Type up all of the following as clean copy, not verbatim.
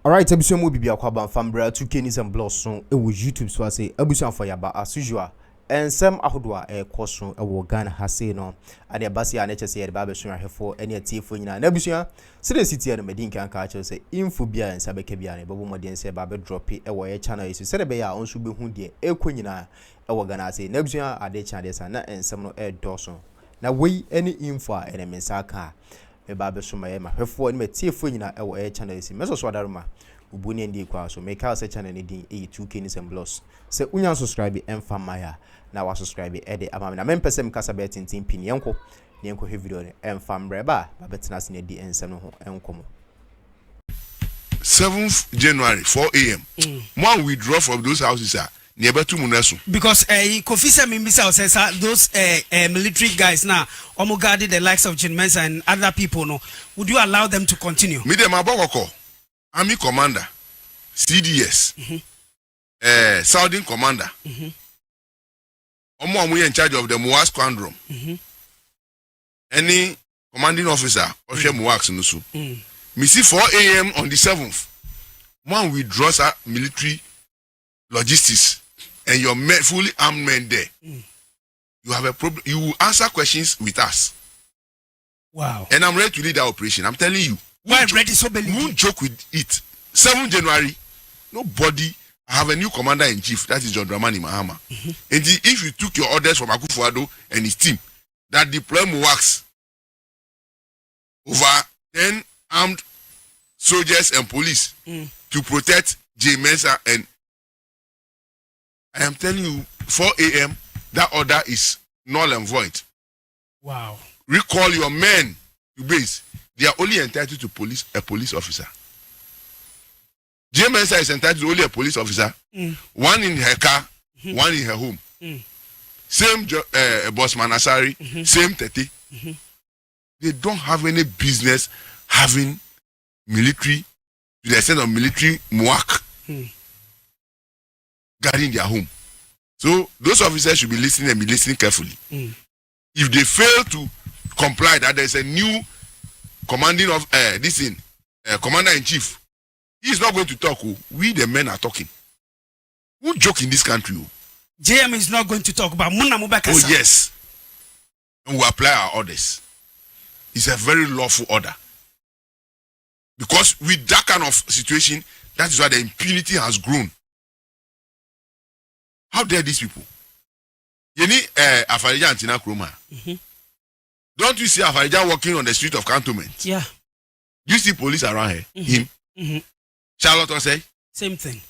Alright, episode mo bibia kwa ban fambra 2K news and blogs so e wo YouTube so ase ebusuan for yaba as usual. Ensem ahodoa e koso e wo Ghana ha sei no. Ade abasi ya na chese ye ba be so ahwefo ene atiefo nyina. Na ebusuan sire city no medin kan ka acho se info bia ensa beke bia ne babo modien se ba be drop e wo ye channel yesu. Sire be ya onso be hu de ekwo nyina e wo Ghana sei. Na ebusuan ade channel sa na ensem no e doso. Na wei ene info a ene mensa ka me ba be so ma hwefo ni metiefo nyina e wo e channel yesu. Meso so adaruma ubuni ndi kwa so make us channel ni din 2K news and blogs. Se unya subscribe emfa maya na wa subscribe ede amame na mempese mkasa be tintin pin yenko he video ne emfa mbreba ba betina se ne di ensem no ho enkomo. 7th January 4 a.m. One withdraw from those houses are near to Munesu. Because Kofisa Mimbisa says those military guys now guarded the likes of Jin Mensa and other people, no, would you allow them to continue? Me dem abogoko Army Commander, CDS, Southern Commander, Omo in charge of the Moa Squadron, any commanding officer of Moax Nusu. Me see 4 a.m. on the 7th. One withdraws military logistics and your fully armed men there. You have a problem. You will answer questions with us. Wow. And I'm ready to lead that operation. I'm telling you. Why ready so believe? Won't joke with it. 7th January, nobody. I have a new commander in chief. That is John Dramani Mahama. And if you took your orders from Akufo-Addo and his team that deploy MOAX over 10 armed soldiers and police to protect J. Mensa, and I am telling you, 4 a.m. that order is null and void. Wow. Recall your men to base. They are only entitled to a police officer. J. Mensa is entitled to only a police officer. One in her car, one in her home. Same Bossman Asari, same Tete. They don't have any business having military, to the extent of military MOAC guarding their home. So those officers should be listening and be listening carefully. If they fail to comply, that there's a new commanding of commander in chief, he is not going to talk. We the men are talking. Who joke in this country? JM is not going to talk about Muna Mubaka. Oh yes, and we apply our orders. It's a very lawful order. Because with that kind of situation, that is why the impunity has grown. How dare these people? You need Afarija Antina Kroma. Don't you see Afarija walking on the street of Cantonment? Yeah. Do you see police around here? Him? Charlotte or say? Same thing.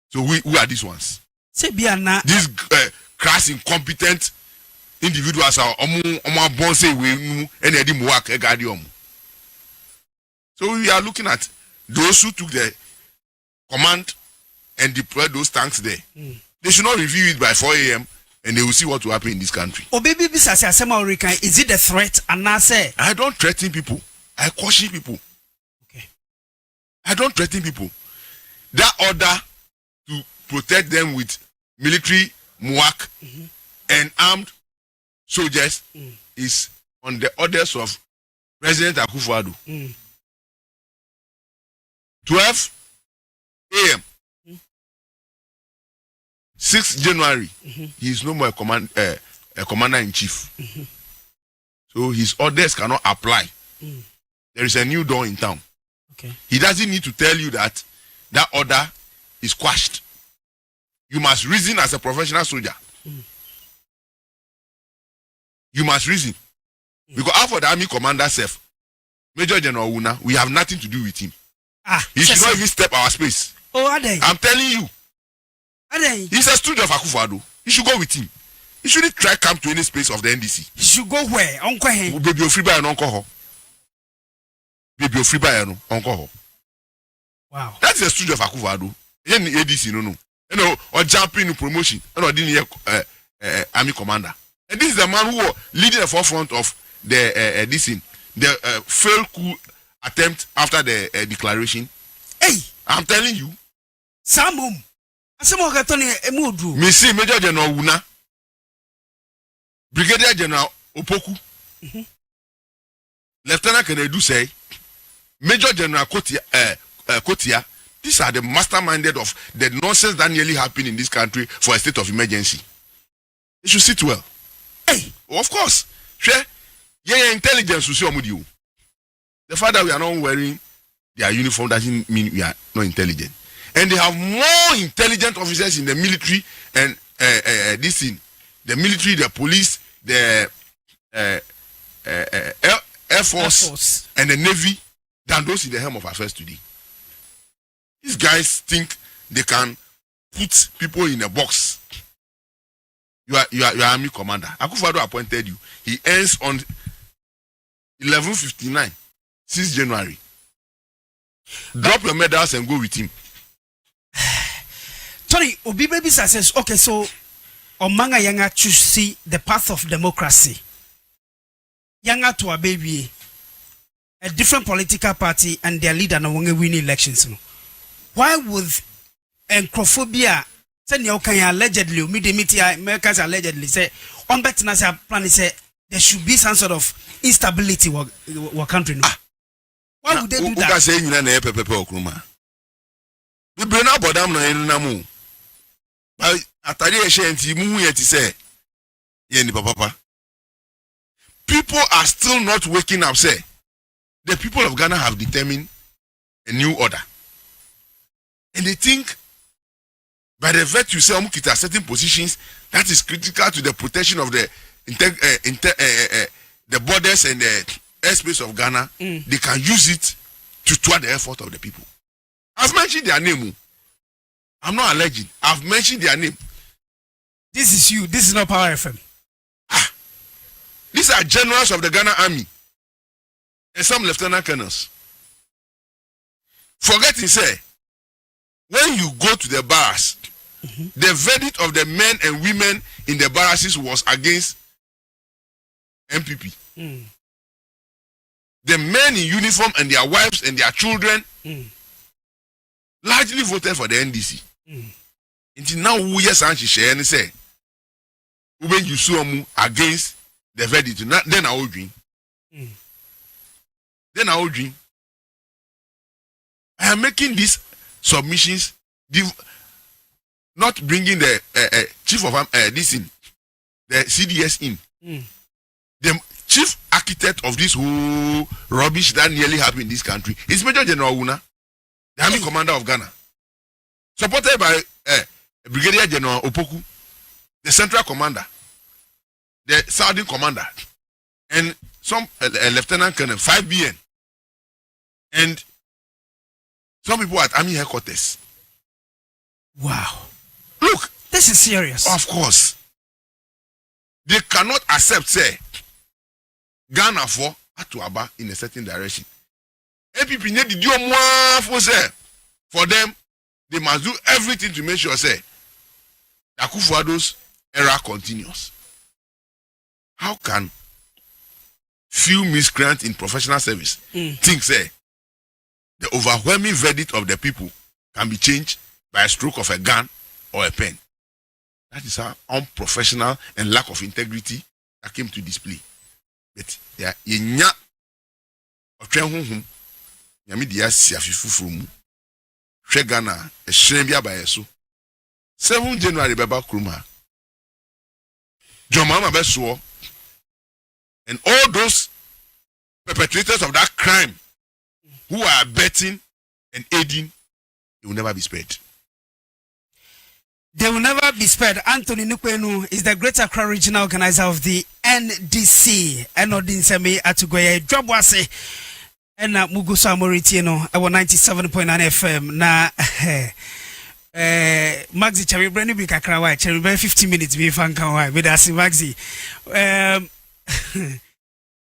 So who are these ones? These crass, incompetent individuals are so we are looking at those who took the command and deployed those tanks there. They should not review it by 4 a.m. and they will see what will happen in this country. Is it a threat? I don't threaten people. I caution people. Okay. I don't threaten people. That order to protect them with military MOAC and armed soldiers is on the orders of President Akufo-Addo. 12 a.m. 6 January, he is no more a commander in chief. So his orders cannot apply. There is a new dawn in town. Okay. He doesn't need to tell you that order is quashed. You must reason as a professional soldier. You must reason. Because after the army commander self, Major General Una, we have nothing to do with him. He should not even step our space. Oh, are they? I'm telling you. Are they? He's a student of Akufo-Addo. He should go with him. He shouldn't try come to any space of the NDC. He should go where? Uncle Hen. Baby Ofriba and Uncle Ho. Baby Ofriba and Uncle Ho. Wow. That's a student of Akufo-Addo. He ain't ADC, no. You know, or jumping in promotion. And or didn't hear army commander. And this is the man who was leading the forefront of the failed coup attempt after the declaration. Hey, I'm telling you. Samum. Me see Major General Una, Brigadier General Opoku, Lieutenant Kennedy say, Major General Kotia, These are the masterminded of the nonsense that nearly happened in this country for a state of emergency. They should sit well. Hey, of course. Sure. Yeah, intelligence will see you. The fact that we are not wearing their uniform doesn't mean we are not intelligent. And they have more intelligent officers in the military and this thing, the military, the police, the Air Force and the Navy than those in the helm of affairs today. These guys think they can put people in a box. You are army commander. Akufo-Addo appointed you. He ends on 11:59, 6 January. Drop your medals and go with him. Tony, Obi Baby says, okay, so Omanga Yanga choose see the path of democracy. Yanga to a baby, a different political party and their leader no won't win elections. Why would encrophobia send your can allegedly, media Americans allegedly say, on better plan say there should be some sort of instability in country? No? Why would they do that? Say you na pepe okruma. The brain about them na mu. But atari enti mu yet say ye ni papa. People are still not waking up. Say the people of Ghana have determined a new order, and they think by the virtue say omukita certain positions that is critical to the protection of the borders and the airspace of Ghana, they can use it to thwart the effort of the people. I've mentioned their name. I'm not alleging. I've mentioned their name. This is you. This is not Power FM. These are generals of the Ghana Army and some lieutenant colonels. Forgetting, say, when you go to the barracks, the verdict of the men and women in the barracks was against NPP. The men in uniform and their wives and their children largely voted for the NDC. Until now, we share and say, when you saw against the verdict, then I will dream. Then I will dream. I am making these submissions, not bringing the chief of this in, the CDS in. The chief architect of this whole rubbish that nearly happened in this country is Major General Una, the Army Commander of Ghana, supported by Brigadier General Opoku, the Central Commander, the Southern Commander, and some Lieutenant Colonel 5 BN, and some people at Army headquarters. Wow. Look, this is serious. Of course. They cannot accept, say, Ghana for Atuaba in a certain direction. NPP need to do more for them. They must do everything to make sure, say, Akufo-Addo's era continues. How can few miscreants in professional service think, say, the overwhelming verdict of the people can be changed by a stroke of a gun or a pen? That is how unprofessional and lack of integrity that came to display. But there yenya otwen honhom nyame dia siafifu from hwe Ghana e hyen bia ba yeso 7 January beba kruma John Mahama beso, and all those perpetrators of that crime who are abetting and aiding, they will never be spared. They will never be spared. Anthony Nukwenu is the Greater Accra Regional Organizer of the NDC. Enodinsemi Atugoye Dwabwase Ena Mugusa Moritino Ewa 97.9 FM na Maxi Cherry Brand Bika Krawai Cherry 50 minutes be fanka with us Maxi.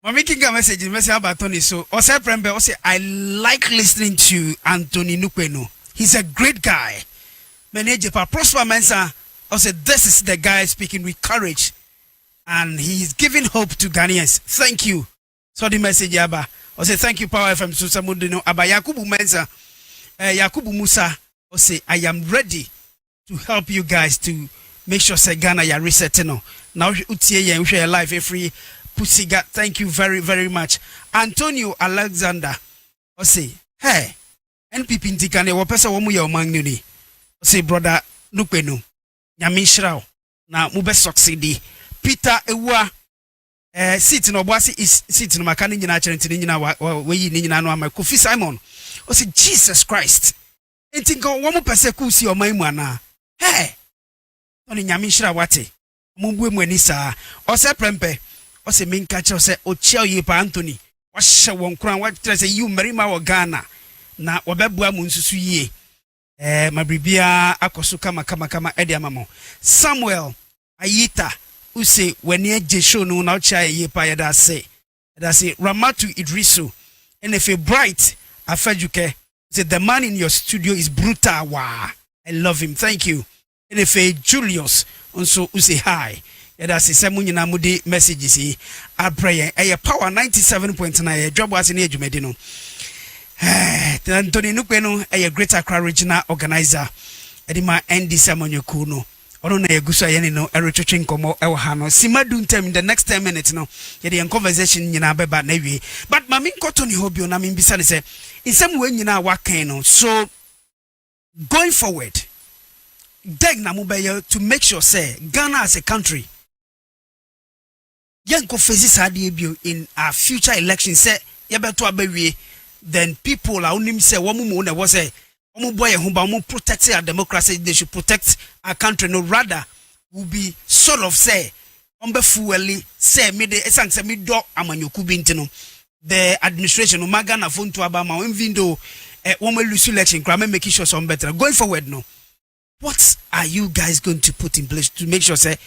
I'm making a message about Tony. So Ose Prembe Ose, I like listening to Anthony Nukwenu. He's a great guy. Manager Prosper Mensa also this is the guy speaking with courage and he's giving hope to Ghanaians. Thank you. So the message Aba. Also thank you Power FM Susamudino Aba Yakubu Mensa Yakubu Musa also I am ready to help you guys to make sure say Ghana ya resetting now utie ya share live every pussy got. Thank you very very much. Antonio Alexander also hey NPP ntikane wo pese wo mu ye oman ni say brother Nupenu nyame nhyira na mu be succeed Peter Ewua seat no boase is seat no maka ni nyina kire ntini nyina we yi ni nyina no ama Kofi Simon o say Jesus Christ entinka wo mu pese ku si oman mu ana hey oni nyame nhyira wate mu bue mu ani saa o say prempe o say minka kire o say o chia yi pa Anthony wa hye won kran wa kire say you marima wo Ghana na wabebua mu nsusu yie mabribia akoso kama edi amamo Samuel Ayita use wani eje show no na ocha ye pa yada say Ramatu Idrisu NFA Bright Afajuke say the man in your studio is brutal. Wow, I love him, thank you. NFA Julius also use hi yada say semu nyina mudi messages yi abraye power 97.9 job was in ejumedi no. Anthony Nupenu a Greater Accra regional organizer edima NDC amonyoku no ono na yeguso ayene no eretwetwe nkomo ewo ha no simadu ntem in the next 10 minutes no ye the conversation nyina beba na wie but mami nkoto ni hobio na mbisa ne se insem we nyina wakan no so going forward deg na mobile to make sure say Ghana as a country yanko face sade bio in our future elections say yebeto abawie then people are only say womu na was say omu boy who ba omu protect our democracy, they should protect our country. No, rather will be sort of say fueli say me de esan say me do amanyoku bintino the administration umaga na phone to abama even though woman lose election crime making sure some better going forward. No, what are you guys going to put in place to make sure say